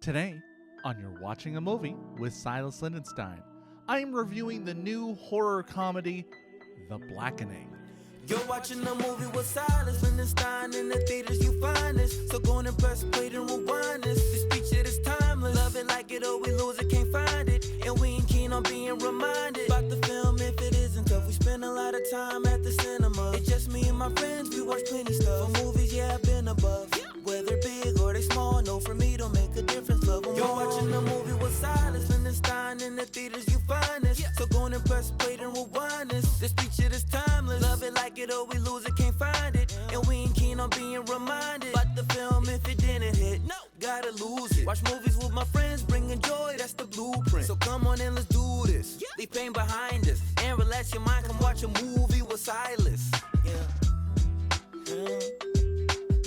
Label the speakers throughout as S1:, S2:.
S1: Today, on You're Watching a Movie with Silas Lindenstein, I am reviewing the new horror comedy, The Blackening.
S2: You're watching a movie with Silas Lindenstein. In the theaters you find this. So go and press play and rewind this. This feature is timeless. Love it, like it, or we lose it, can't find it. And we ain't keen on being reminded about the film if it isn't tough. We spend a lot of time at the cinema. It's just me and my friends, we watch plenty stuff. For movies, yeah, I've been above. Whether big or they small, no, for me don't make a difference. Love them. You're watching a movie with Silas Lindenstein. In the theaters you find this. So go and press play and rewind this. This feature is timeless. Love it, like it, or we lose it, can't find it. And we ain't keen on being reminded about the film if it didn't hit. No, gotta lose it. Watch movies with my friends, bringing joy, that's the blueprint. So come on and let's do this. Leave pain behind us and relax your mind. Come watch a movie with Silas. Yeah.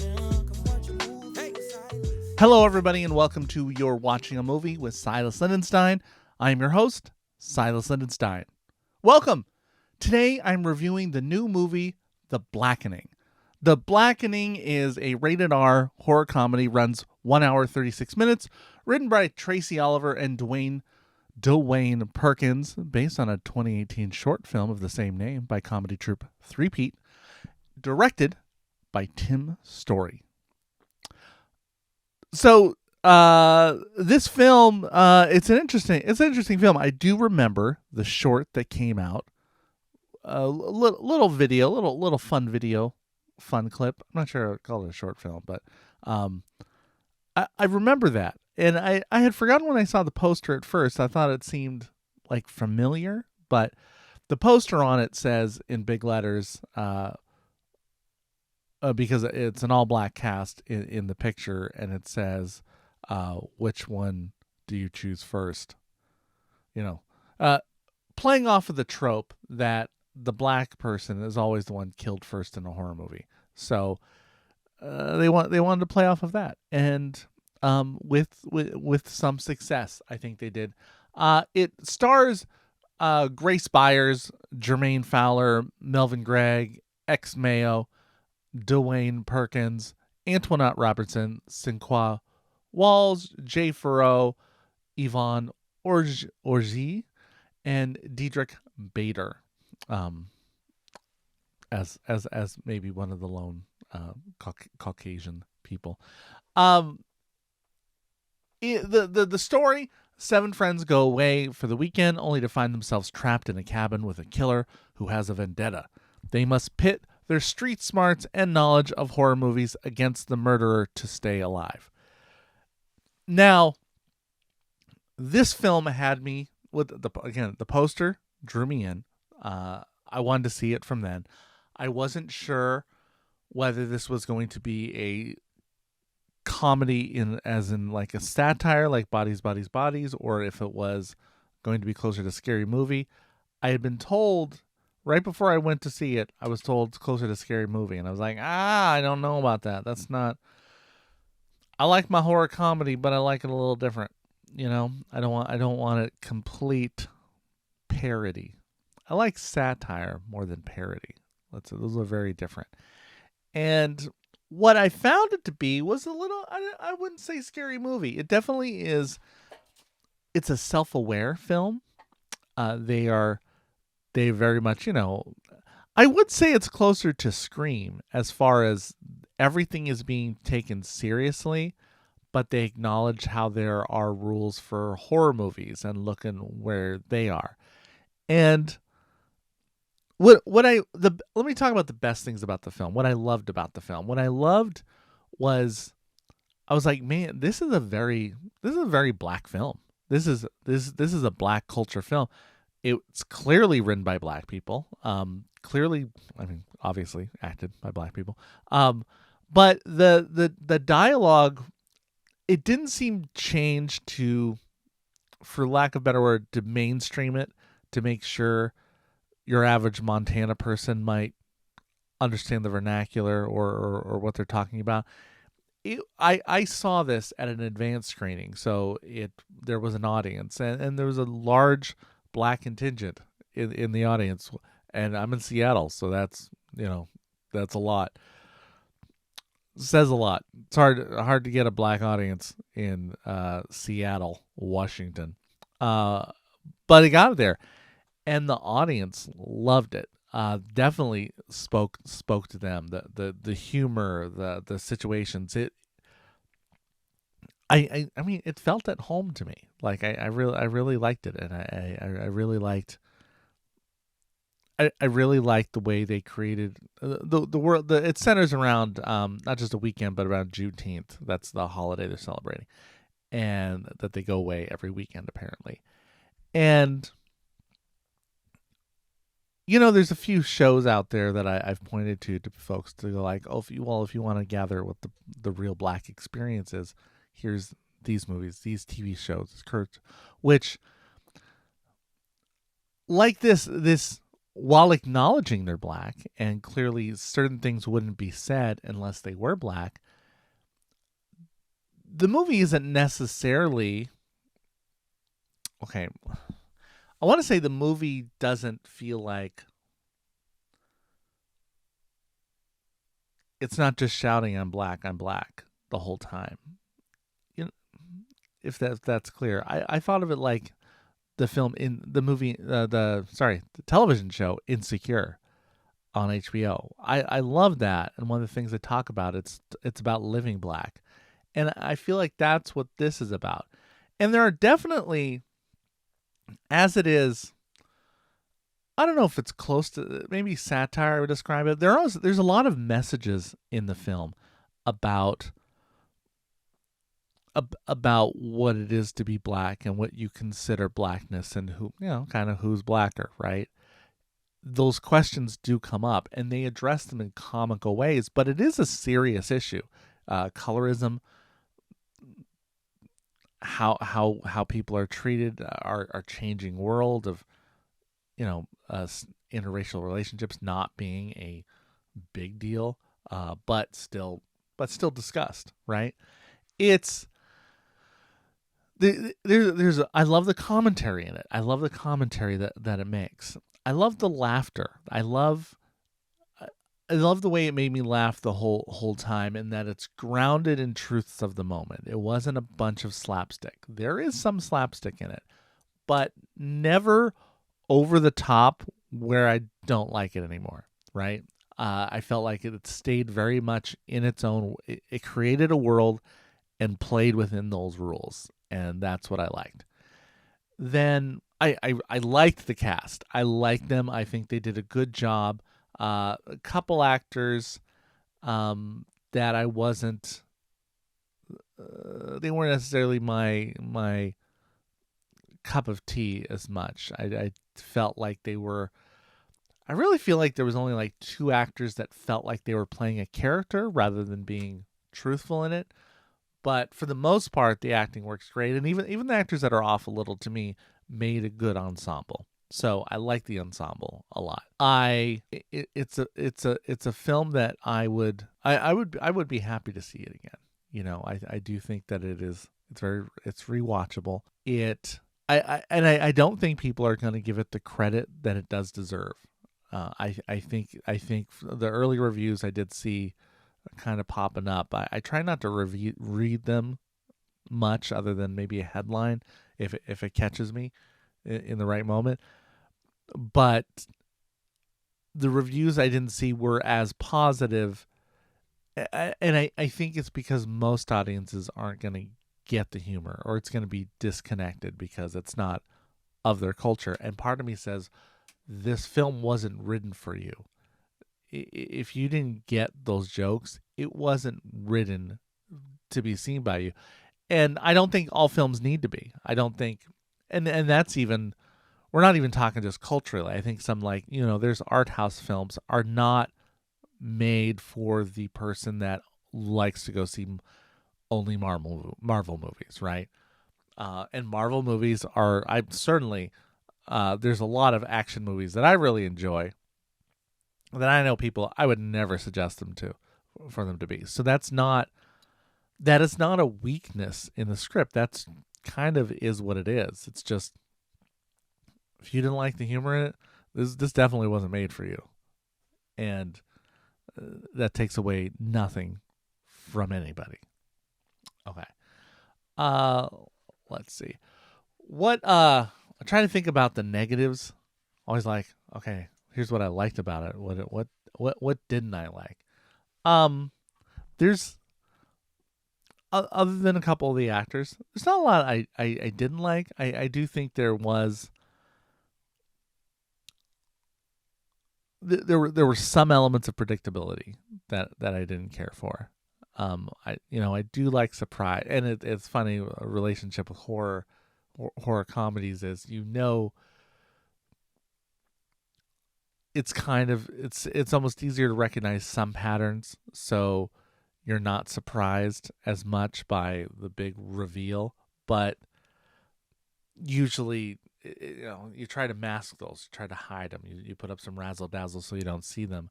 S2: Come watch a movie with Silas.
S1: Hello, everybody, and welcome to You're Watching a Movie with Silas Lindenstein. I am your host, Silas Lindenstein. Welcome! Today, I'm reviewing the new movie, The Blackening. The Blackening is a rated R horror comedy, runs 1 hour 36 minutes, written by Tracy Oliver and Dwayne Perkins, based on a 2018 short film of the same name by comedy troupe Threepeat, directed by Tim Story. So, this film, it's an interesting film. I do remember the short that came out. A little video, little fun video, fun clip. I'm not sure I'd call it a short film, but I remember that. And I had forgotten when I saw the poster at first. I thought it seemed like familiar, but the poster on it says in big letters, because it's an all-black cast in the picture, and it says, which one do you choose first? You know, playing off of the trope that the black person is always the one killed first in a horror movie. So they wanted to play off of that, and with some success, I think they did. It stars Grace Byers, Jermaine Fowler, Melvin Gregg, X Mayo, Dwayne Perkins, Antoinette Robertson, Sinqua Walls, Jay Farrow, Yvonne Orji, and Diedrich Bader. As maybe one of the lone Caucasian people. The story: 7 friends go away for the weekend, only to find themselves trapped in a cabin with a killer who has a vendetta. They must pit their street smarts and knowledge of horror movies against the murderer to stay alive. Now, this film had me with the poster drew me in. I wanted to see it from then. I wasn't sure whether this was going to be a comedy as in like a satire, like Bodies, Bodies, Bodies, or if it was going to be closer to Scary Movie. I had been told right before I went to see it, I was told it's closer to Scary Movie, and I was like, I don't know about that. That's not. I like my horror comedy, but I like it a little different. You know, I don't want it complete parody. I like satire more than parody. Those are very different. And what I found it to be was a little, I wouldn't say Scary Movie. It definitely is. It's a self-aware film. They very much, I would say it's closer to Scream as far as everything is being taken seriously, but they acknowledge how there are rules for horror movies and looking where they are. And let me talk about the best things about the film. What I loved about the film. What I loved was, I was like, man, this is a very black film. This is a black culture film. It's clearly written by black people. Obviously acted by black people. But the dialogue, it didn't seem changed to, for lack of a better word, to mainstream it, to make sure your average Montana person might understand the vernacular or what they're talking about. I saw this at an advanced screening, so there was an audience, and there was a large black contingent in the audience, and I'm in Seattle, so that's a lot. says a lot. It's hard to get a black audience in Seattle, Washington, but it got there, and the audience loved it. Definitely spoke to them. The humor, the situations. I mean, it felt at home to me. Like I really liked it, and I really liked. I really like the way they created the world. It centers around not just a weekend, but around Juneteenth. That's the holiday they're celebrating, and that they go away every weekend apparently. And there's a few shows out there that I've pointed to folks to go like, oh, if you want to gather what the real black experience is, here's these movies, these TV shows, which like this. While acknowledging they're black, and clearly certain things wouldn't be said unless they were black, the movie isn't necessarily okay. I want to say the movie doesn't feel like it's not just shouting I'm black the whole time. If that's clear. I thought of it like the film in the movie, the television show Insecure on HBO. I love that, and one of the things they talk about it's about living black, and I feel like that's what this is about. And there are definitely, as it is, I don't know if it's close to maybe satire I would describe it. There's a lot of messages in the film about what it is to be black and what you consider blackness, and who, kind of who's blacker, right? Those questions do come up, and they address them in comical ways, but it is a serious issue. Colorism, how people are treated, our changing world of, interracial relationships not being a big deal, but still discussed, right? It's I love the commentary in it. I love the commentary that it makes. I love the laughter. I love the way it made me laugh the whole time, and that it's grounded in truths of the moment. It wasn't a bunch of slapstick. There is some slapstick in it, but never over the top where I don't like it anymore, right? I felt like it stayed very much in its own. It created a world and played within those rules, and that's what I liked. Then I liked the cast. I liked them. I think they did a good job. A couple actors that I wasn't. They weren't necessarily my cup of tea as much. I felt like they were. I really feel like there was only like two actors that felt like they were playing a character rather than being truthful in it. But for the most part, the acting works great, and even the actors that are off a little, to me, made a good ensemble. So I like the ensemble a lot. It's a film that I would be happy to see it again. I do think that it's rewatchable. I don't think people are going to give it the credit that it does deserve. I think the early reviews I did see kind of popping up. I try not to read them much, other than maybe a headline if it catches me in the right moment. But the reviews I didn't see were as positive, and I think it's because most audiences aren't going to get the humor, or it's going to be disconnected because it's not of their culture. And part of me says this film wasn't written for you. If you didn't get those jokes, it wasn't written to be seen by you. And I don't think all films need to be. I don't think, and that's even, we're not even talking just culturally. I think some, like, there's art house films are not made for the person that likes to go see only Marvel movies, right? And Marvel movies are, there's a lot of action movies that I really enjoy that I know people, I would never suggest for them to be. So that is not a weakness in the script. That's kind of is what it is. It's just, if you didn't like the humor in it, this definitely wasn't made for you. And that takes away nothing from anybody. Okay. Uh, let's see. I'm trying to think about the negatives. Always like, okay, here's what I liked about it. What didn't I like? There's other than a couple of the actors, there's not a lot I didn't like. I do think there was there were some elements of predictability that I didn't care for. I do like surprise, and it's funny. A relationship with horror comedies is, it's almost easier to recognize some patterns, so you're not surprised as much by the big reveal. But usually, you try to mask those, you try to hide them, you put up some razzle dazzle so you don't see them.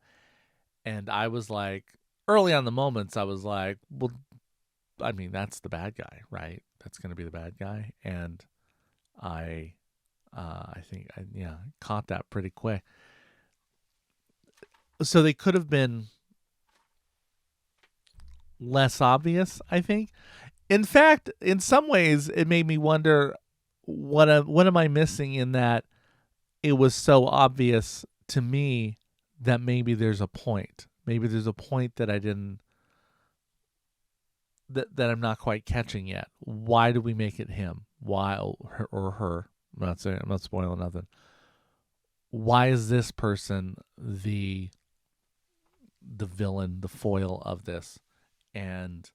S1: And I was like, early on the moments, I was like, well, I mean, that's the bad guy, right? That's going to be the bad guy. And I think I caught that pretty quick. So they could have been less obvious, I think. In fact, in some ways, it made me wonder, what am I missing in that it was so obvious to me that maybe there's a point. Maybe there's a point that I didn't, that I'm not quite catching yet. Why do we make it him? Why or her? I'm not spoiling nothing. Why is this person the villain, the foil of this? And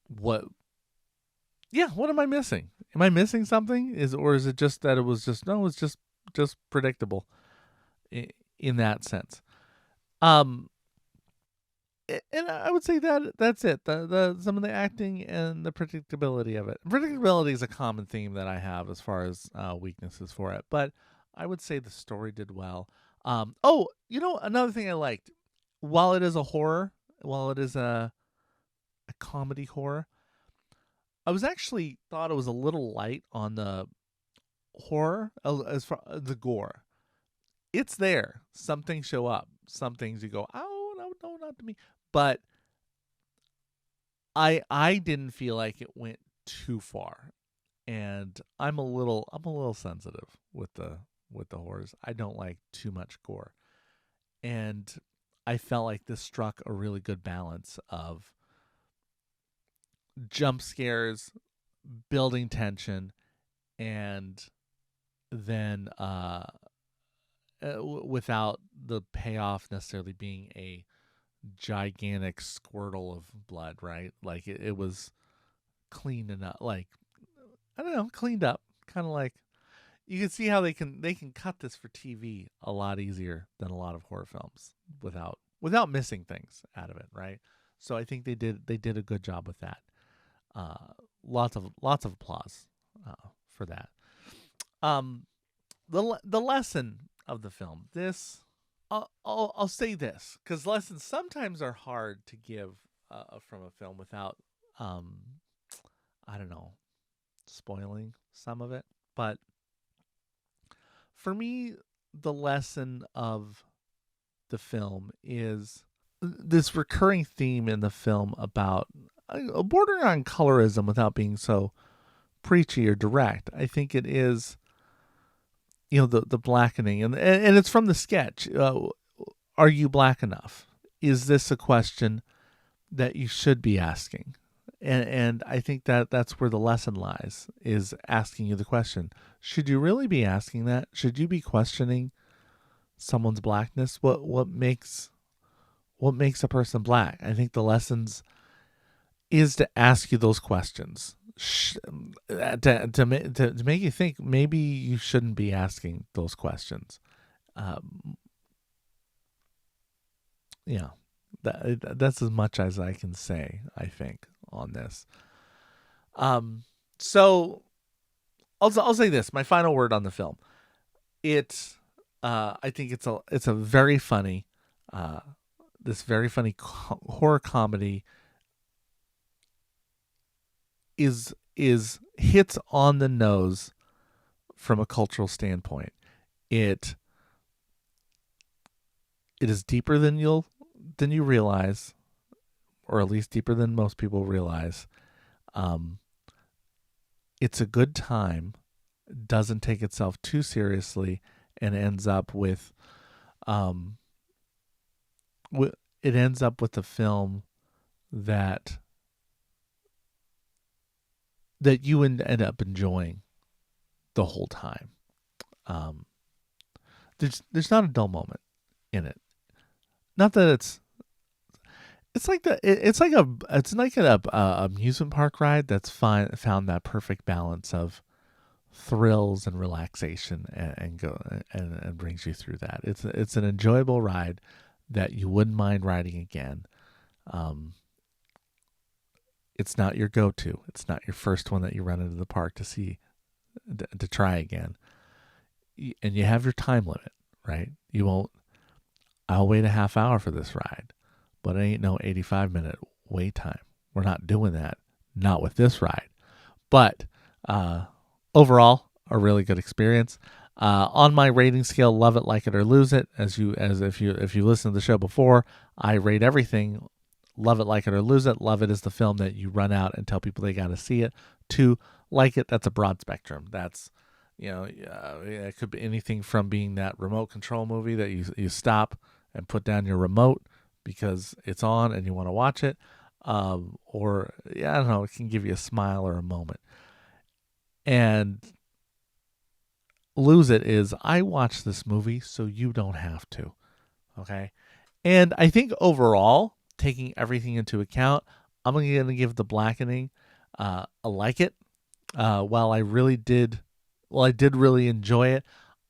S1: what am I missing? Am I missing something? Is it just that it was just predictable in that sense? And I would say that's it. The some of the acting and the predictability of it. Predictability is a common theme that I have as far as weaknesses for it, but I would say the story did well. Another thing I liked, while it is a horror, while it is a comedy horror, I was actually thought it was a little light on the horror as far as the gore. It's there. Some things show up. Some things you go, oh no, not to me. But I didn't feel like it went too far, and I'm a little sensitive with the horrors. I don't like too much gore, and I felt like this struck a really good balance of jump scares, building tension, and then without the payoff necessarily being a gigantic squirtle of blood, right? Like it was clean enough, like, I don't know, cleaned up, kind of like, you can see how they can cut this for TV a lot easier than a lot of horror films without missing things out of it, right? So I think they did a good job with that. Lots of applause for that. The lesson of the film. This, I'll say this, because lessons sometimes are hard to give from a film without, I don't know, spoiling some of it. But for me, the lesson of the film is this recurring theme in the film about a border on colorism without being so preachy or direct. I think it is, the blackening, and it's from the sketch. Are you black enough? Is this a question that you should be asking? And I think that's where the lesson lies, is asking you the question. Should you really be asking that? Should you be questioning someone's blackness? What makes a person black? I think the lessons is to ask you those questions, to make you think maybe you shouldn't be asking those questions. That's as much as I can say, I think, on this. So I'll say this, my final word on the film. I think it's a very funny, this very funny horror comedy is hits on the nose from a cultural standpoint. It is deeper than you realize. or at least deeper than most people realize. It's a good time, doesn't take itself too seriously, and ends up with a film that you end up enjoying the whole time. There's not a dull moment in it. Not that it's like an amusement park ride that's found that perfect balance of thrills and relaxation and brings you through that. It's an enjoyable ride that you wouldn't mind riding again. It's not your go-to. It's not your first one that you run into the park to try again. And you have your time limit, right? I'll wait a half hour for this ride, but it ain't no 85-minute wait time. We're not doing that. Not with this ride. But overall, a really good experience. On my rating scale, love it, like it, or lose it. If you listen to the show before, I rate everything love it, like it, or lose it. Love it is the film that you run out and tell people they got to see it. 2, like it, that's a broad spectrum. That's, it could be anything from being that remote control movie that you stop and put down your remote because it's on and you want to watch it. Or, I don't know, it can give you a smile or a moment. And lose it is, I watched this movie so you don't have to. Okay? And I think overall, taking everything into account, I'm going to give The Blackening a like it. While I did really enjoy it,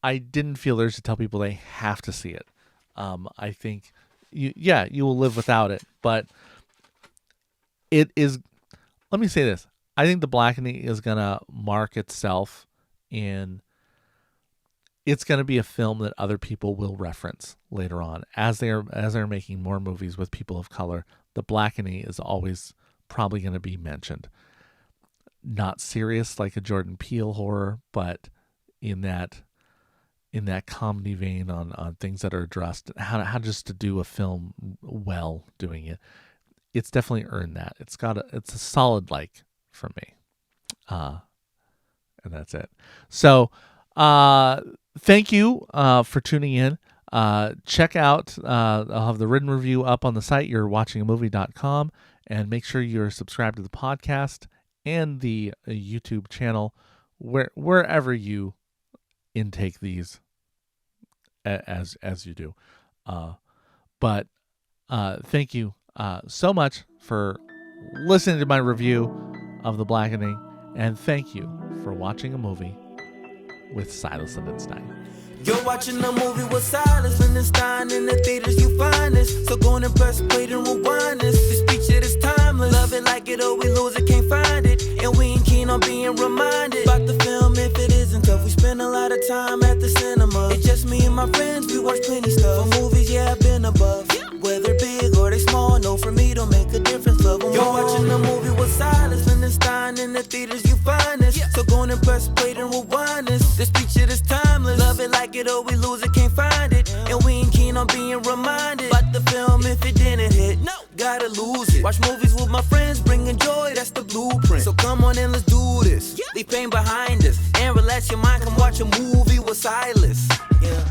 S1: I didn't feel urge to tell people they have to see it. I think, you will live without it, but it is, let me say this. I think The Blackening is going to mark itself it's going to be a film that other people will reference later on as they're making more movies with people of color. The Blackening is always probably going to be mentioned. Not serious like a Jordan Peele horror, but in that comedy vein on things that are addressed, how just to do a film well doing it. It's definitely earned that. It's a solid like from me. And that's it. So, thank you for tuning in. Check out, I'll have the written review up on the site, you'rewatchingamovie.com, and make sure you're subscribed to the podcast and the YouTube channel, wherever you intake these as you do. But thank you so much for listening to my review of The Blackening, and thank you for watching a movie with Silas Lindenstein.
S2: You're watching a movie with Silas Lindenstein. In the theaters you find this, so go and press play and rewind this. This feature is timeless. Love it, like it, or we lose it, can't find it. And we ain't keen on being reminded about the film if it isn't tough. We spend a lot of time at the cinema. It's just me and my friends, we watch plenty stuff. For movies, I've been above. Whether big or they small, no, for me don't make a difference. Love them. You're watching a movie with Silas Lindenstein. In the theaters you find this, so go and press play and rewind this. This feature is timeless. Love it, like it, or we lose it, can't find it. And we ain't keen on being reminded about the film if it didn't hit. No, gotta lose it. Watch movies with my friends, bringing joy, that's the blueprint. So come on and let's do this. Leave pain behind us and relax your mind. Come watch a movie with Silas. Yeah.